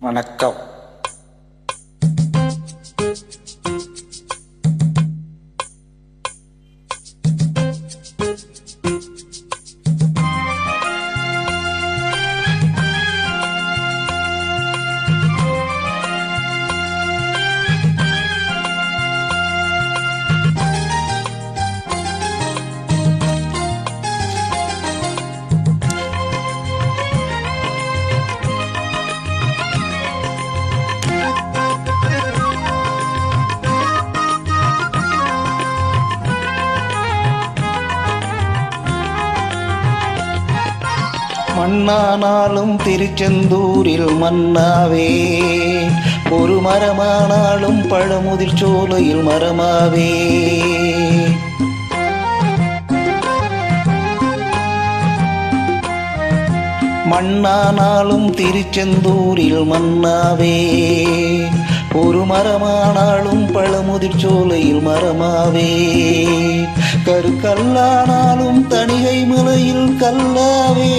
வணக்கம். மண்ணானாலும் திருச்செந்தூரில் மன்னாவே, ஒரு மரமானாலும் பழமுதிர் சோலையில் மரமாவே. மண்ணானாலும் திருச்செந்தூரில் மன்னாவே, ஒரு மரமானாலும் பழமுதிர் சோலையில் மரமாவே. கருக்கல்லானாலும் தணிகை மலையில் கல்லாவே,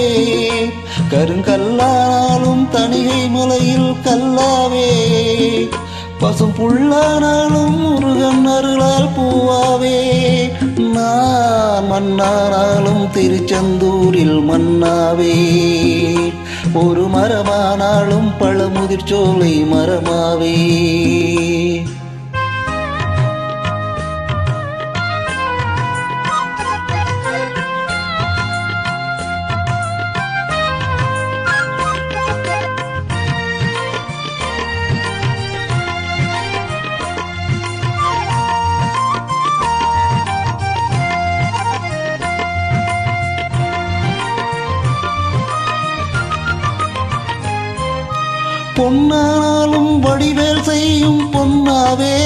கருங்கல்லானாலும் தணிகை மலையில் கல்லாவே. பசும் புல்லானாலும் முருகன் அருளால் பூவாவே. நான் மண்ணானாலும் திருச்செந்தூரில் மன்னாவே, ஒரு மரமானாலும் பழமுதிர் சோலை மரமாவே. பொன்னானாலும் வடிவேல் செய்யும் பொன்னாவே,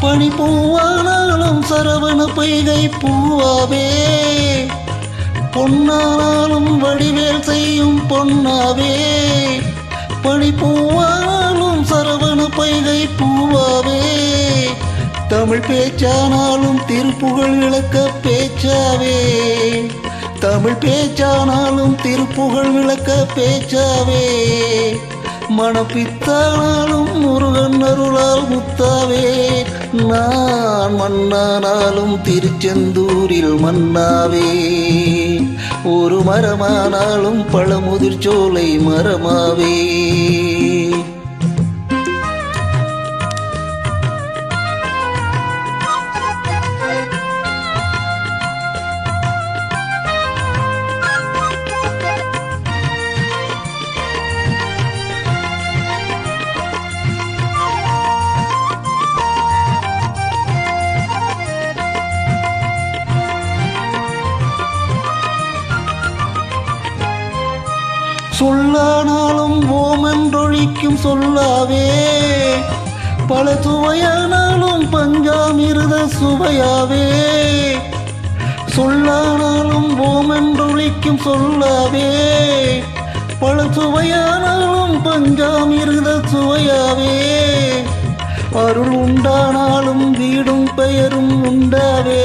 பனி பூவானாலும் சரவண பொய்கை பூவாவே. பொன்னானாலும் வடிவேல் செய்யும் பொன்னாவே, பனி பூவானாலும் சரவண பொய்கை பூவாவே. தமிழ் பேச்சானாலும் திருப்புகழ் விளக்க பேச்சாவே, தமிழ் பேச்சானாலும் திருப்புகழ் விளக்க பேச்சாவே. மணப்பித்தானாலும் முருகன் அருளால் முத்தாவே. நான் மண்ணானாலும் திருச்செந்தூரில் மன்னாவே, ஒரு மரமானாலும் பழமுதிர் சோலை மரமாவே. சொல்லானாலும் ஓமென்றொழிக்கும் சொல்லாவே, பல சுவையானாலும் பஞ்சாமிருத சுவையாவே. சொல்லானாலும் ஓமென்றொழிக்கும் சொல்லாவே, பல சுவையானாலும் பஞ்சாமிருத சுவையாவே. அருள் உண்டானாலும் வீடும் பெயரும் உண்டாவே,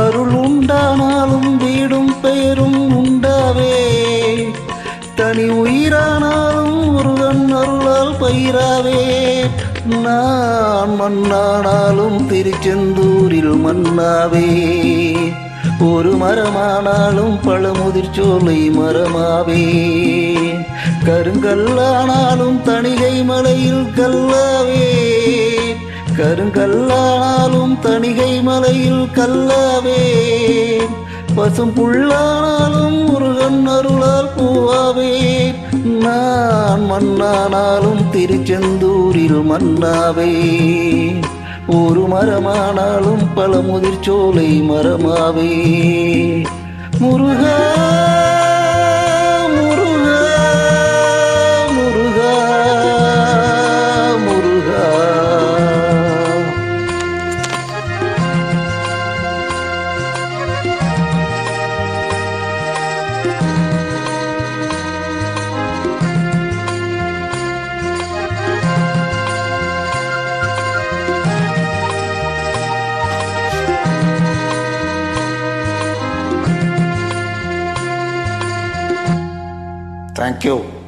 அருள் உண்டானாலும் வீடும் பெயரும் உண்டாவே. தனி உயிரானாலும் முருகன் அருளால் பயிராவே. நான் மண்ணானாலும் திருச்செந்தூரில் மன்னாவே, ஒரு மரமானாலும் பழமுதிர் சோலை மரமாவே. கருங்கல்லானாலும் தணிகை மலையில் கல்லாவே, கருங்கல்லானாலும் தணிகை மலையில் கல்லாவே. பசும் புல்லானாலும் முருகன் அருளால் பூவாவே. நான் மண்ணானாலும் திருச்செந்தூரில் மன்னாவே, ஒரு மரமானாலும் பழமுதிர் சோலை மரமாவே. முருகா முருகா முருகா முருகா. Thank you.